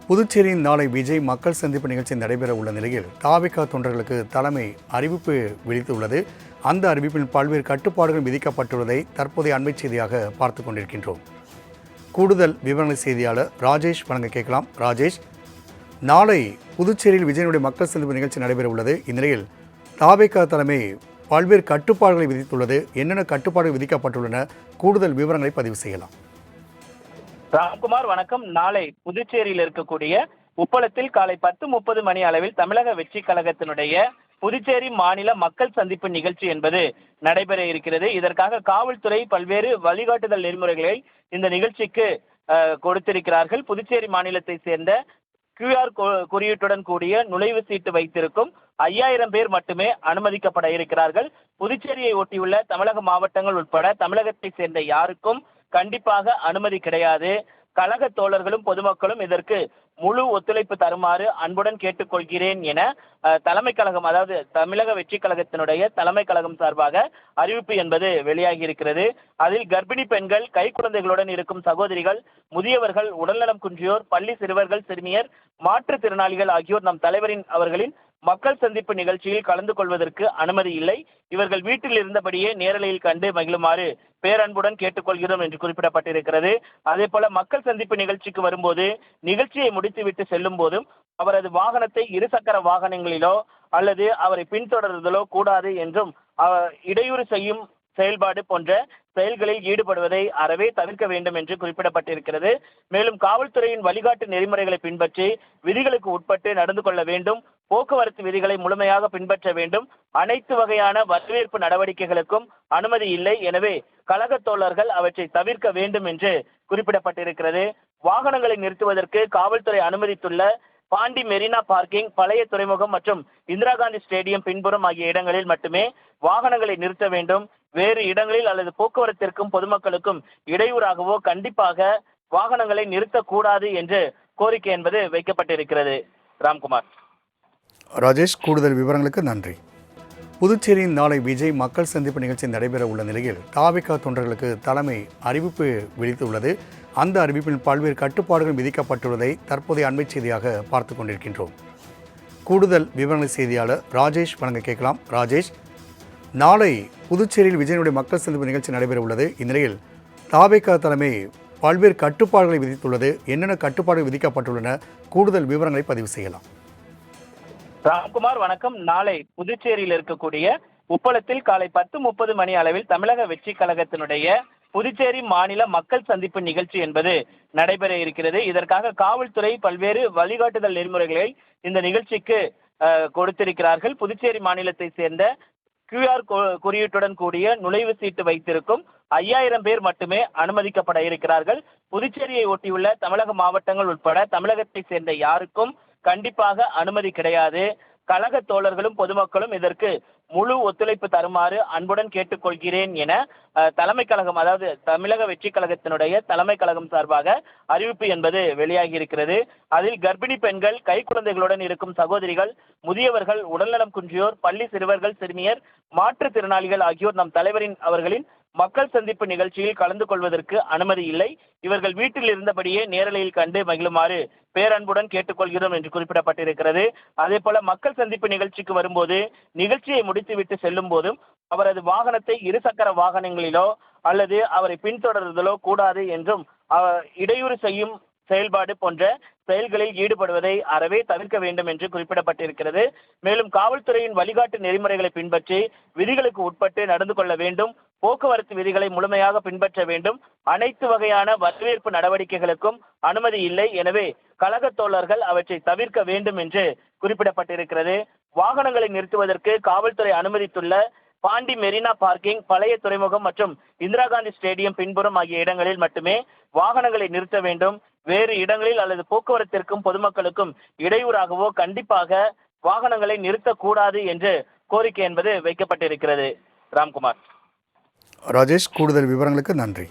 புதுச்சேரியின் நாளை விஜய் மக்கள் சந்திப்பு நிகழ்ச்சி நடைபெற உள்ள நிலையில் தாவிக தொண்டர்களுக்கு தலைமை அறிவிப்பு விடுத்துள்ளது. அந்த அறிவிப்பில் பல்வேறு கட்டுப்பாடுகள் விதிக்கப்பட்டுள்ளதை தற்போதைய அண்மை செய்தியாக பார்த்து கொண்டிருக்கின்றோம். கூடுதல் விவரங்களை செய்தியாளர் ராஜேஷ் வழங்க கேட்கலாம். ராஜேஷ், நாளை புதுச்சேரியில் விஜயனுடைய மக்கள் சந்திப்பு நிகழ்ச்சி நடைபெற உள்ளது. இந்நிலையில் தாவிக தலைமை பல்வேறு கட்டுப்பாடுகளை விதித்துள்ளது. என்னென்ன கட்டுப்பாடுகள் விதிக்கப்பட்டுள்ளன? கூடுதல் விவரங்களை பதிவு செய்யலாம். ராம்குமார், வணக்கம். நாளை புதுச்சேரியில் இருக்கக்கூடிய உப்பளத்தில் காலை 10:30 மணி அளவில் தமிழக வெற்றி கழகத்தினுடைய புதுச்சேரி மாநில மக்கள் சந்திப்பு நிகழ்ச்சி என்பது நடைபெற இருக்கிறது. இதற்காக காவல்துறை பல்வேறு வழிகாட்டுதல் நெறிமுறைகளை இந்த நிகழ்ச்சிக்கு கொடுத்திருக்கிறார்கள். புதுச்சேரி மாநிலத்தை சேர்ந்த QR குறியீட்டுடன் கூடிய நுழைவு சீட்டு வைத்திருக்கும் 5000 பேர் மட்டுமே அனுமதிக்கப்பட இருக்கிறார்கள். புதுச்சேரியை ஒட்டியுள்ள தமிழக மாவட்டங்கள் உட்பட தமிழகத்தை சேர்ந்த யாருக்கும் கண்டிப்பாக அனுமதி கிடையாது. கழக தோழர்களும் பொதுமக்களும் இதற்கு முழு ஒத்துழைப்பு தருமாறு அன்புடன் கேட்டுக்கொள்கிறேன் என தலைமை கழகம், அதாவது தமிழக வெற்றி கழகத்தினுடைய தலைமை கழகம் சார்பாக அறிவிப்பு என்பது வெளியாகி இருக்கிறது. அதில் கர்ப்பிணி பெண்கள், கைக்குழந்தைகளுடன் இருக்கும் சகோதரிகள், முதியவர்கள், உடல்நலம் குன்றியோர், பள்ளி சிறுவர்கள், சிறுமியர், மாற்றுத்திறனாளிகள் ஆகியோர் நம் தலைவரின் அவர்களின் மக்கள் சந்திப்பு நிகழ்ச்சியில் கலந்து கொள்வதற்கு அனுமதி இல்லை. இவர்கள் வீட்டில் இருந்தபடியே நேரலையில் கண்டு மகிழுமாறு பேரன்புடன் கேட்டுக்கொள்கிறோம் என்று குறிப்பிடப்பட்டிருக்கிறது. அதே போல மக்கள் சந்திப்பு நிகழ்ச்சிக்கு வரும்போது, நிகழ்ச்சியை முடித்துவிட்டு செல்லும் போதும் அவரது வாகனத்தை இருசக்கர வாகனங்களிலோ அல்லது அவரை பின்தொடர்வதிலோ கூடாது என்றும் இடையூறு செய்யும் செயல்பாடு போன்ற செயல்களில் ஈடுபடுவதை அறவே தவிர்க்க வேண்டும் என்று குறிப்பிடப்பட்டிருக்கிறது. மேலும் காவல்துறையின் வழிகாட்டு நெறிமுறைகளை பின்பற்றி விதிகளுக்கு உட்பட்டு நடந்து கொள்ள வேண்டும். போக்குவரத்து விதிகளை முழுமையாக பின்பற்ற வேண்டும். அனைத்து வகையான வரவேற்பு நடவடிக்கைகளுக்கும் அனுமதி இல்லை. எனவே கழக தோழர்கள் அவற்றை தவிர்க்க வேண்டும் என்று குறிப்பிடப்பட்டிருக்கிறது. வாகனங்களை நிறுத்துவதற்கு காவல்துறை அனுமதித்துள்ள பாண்டி மெரினா பார்க்கிங், பழைய துறைமுகம் மற்றும் இந்திரா காந்தி ஸ்டேடியம் பின்புறம் ஆகிய இடங்களில் மட்டுமே வாகனங்களை நிறுத்த வேண்டும். வேறு இடங்களில் அல்லது போக்குவரத்திற்கும் பொதுமக்களுக்கும் இடையூறாகவோ கண்டிப்பாக வாகனங்களை நிறுத்தக்கூடாது என்று கோரிக்கை என்பது வைக்கப்பட்டிருக்கிறது. ராம்குமார். ராஜேஷ், கூடுதல் விவரங்களுக்கு நன்றி. புதுச்சேரியின் நாளை விஜய் மக்கள் சந்திப்பு நிகழ்ச்சி நடைபெற உள்ள நிலையில் தாவிக தொண்டர்களுக்கு தலைமை அறிவிப்பு விடுத்துள்ளது. அந்த அறிவிப்பில் பல்வேறு கட்டுப்பாடுகள் விதிக்கப்பட்டுள்ளதை தற்போதைய அண்மை செய்தியாக பார்த்து கொண்டிருக்கின்றோம். கூடுதல் விவரங்களை செய்தியாளர் ராஜேஷ் வழங்க கேட்கலாம். ராஜேஷ், நாளை புதுச்சேரியில் விஜயனுடைய மக்கள் சந்திப்பு நிகழ்ச்சி நடைபெற உள்ளது. இந்நிலையில் தாவிக தலைமை பல்வேறு கட்டுப்பாடுகளை விதித்துள்ளது. என்னென்ன கட்டுப்பாடுகள் விதிக்கப்பட்டுள்ளன? கூடுதல் விவரங்களை பதிவு செய்யலாம். ராம்குமார், வணக்கம். நாளை புதுச்சேரியில் இருக்கக்கூடிய உப்பளத்தில் காலை 10:30 மணி அளவில் தமிழக வெற்றி கழகத்தினுடைய புதுச்சேரி மாநில மக்கள் சந்திப்பு நிகழ்ச்சி என்பது நடைபெற இருக்கிறது. இதற்காக காவல்துறை பல்வேறு வழிகாட்டுதல் நெறிமுறைகளை இந்த நிகழ்ச்சிக்கு கொடுத்திருக்கிறார்கள். புதுச்சேரி மாநிலத்தை சேர்ந்த QR குறியீட்டுடன் கூடிய நுழைவு சீட்டு வைத்திருக்கும் 5000 பேர் மட்டுமே அனுமதிக்கப்பட இருக்கிறார்கள். புதுச்சேரியை ஒட்டியுள்ள தமிழக மாவட்டங்கள் உட்பட தமிழகத்தை சேர்ந்த யாருக்கும் கண்டிப்பாக அனுமதி கிடையாது. கழக தோழர்களும் பொதுமக்களும் இதற்கு முழு ஒத்துழைப்பு தருமாறு அன்புடன் கேட்டுக்கொள்கிறேன் என தலைமை கழகம், அதாவது தமிழக வெற்றி கழகத்தினுடைய தலைமை கழகம் சார்பாக அறிவிப்பு என்பது வெளியாகி இருக்கிறது. அதில் கர்ப்பிணி பெண்கள், கைக்குழந்தைகளுடன் இருக்கும் சகோதரிகள், முதியவர்கள், உடல்நலம் குன்றியோர், பள்ளி சிறுவர்கள், சிறுமியர், மாற்றுத்திறனாளிகள் ஆகியோர் நம் தலைவரின் அவர்களின் மக்கள் சந்திப்பு நிகழ்ச்சியில் கலந்து கொள்வதற்கு அனுமதி இல்லை. இவர்கள் வீட்டில் இருந்தபடியே நேரலையில் கண்டு மகிழுமாறு பேரன்புடன் கேட்டுக்கொள்கிறோம் என்று குறிப்பிடப்பட்டிருக்கிறது. அதே போல மக்கள் சந்திப்பு நிகழ்ச்சிக்கு வரும்போது, நிகழ்ச்சியை முடித்துவிட்டு செல்லும் போதும் அவரது வாகனத்தை இருசக்கர வாகனங்களிலோ அல்லது அவரை பின்தொடர்வதிலோ கூடாது என்றும் இடையூறு செய்யும் செயல்பாடு போன்ற செயல்களில் ஈடுபடுவதை அறவே தவிர்க்க வேண்டும் என்று குறிப்பிடப்பட்டிருக்கிறது. மேலும் காவல்துறையின் வழிகாட்டு நெறிமுறைகளை பின்பற்றி விதிகளுக்கு உட்பட்டு நடந்து கொள்ள வேண்டும். போக்குவரத்து விதிகளை முழுமையாக பின்பற்ற வேண்டும். அனைத்து வகையான வரவேற்பு நடவடிக்கைகளுக்கும் அனுமதி இல்லை. எனவே கழக தோழர்கள் அவற்றை தவிர்க்க வேண்டும் என்று குறிப்பிடப்பட்டிருக்கிறது. வாகனங்களை நிறுத்துவதற்கு காவல்துறை அனுமதித்துள்ள பாண்டி மெரினா பார்க்கிங், பழைய துறைமுகம் மற்றும் இந்திரா காந்தி ஸ்டேடியம் பின்புறம் ஆகிய இடங்களில் மட்டுமே வாகனங்களை நிறுத்த வேண்டும். வேறு இடங்களில் அல்லது போக்குவரத்திற்கும் பொதுமக்களுக்கும் இடையூறாகவோ கண்டிப்பாக வாகனங்களை நிறுத்தக்கூடாது என்று கோரிக்கை என்பது வைக்கப்பட்டிருக்கிறது. ராம்குமார். ராஜேஷ், கூடுதல் விவரங்களுக்கு நன்றி.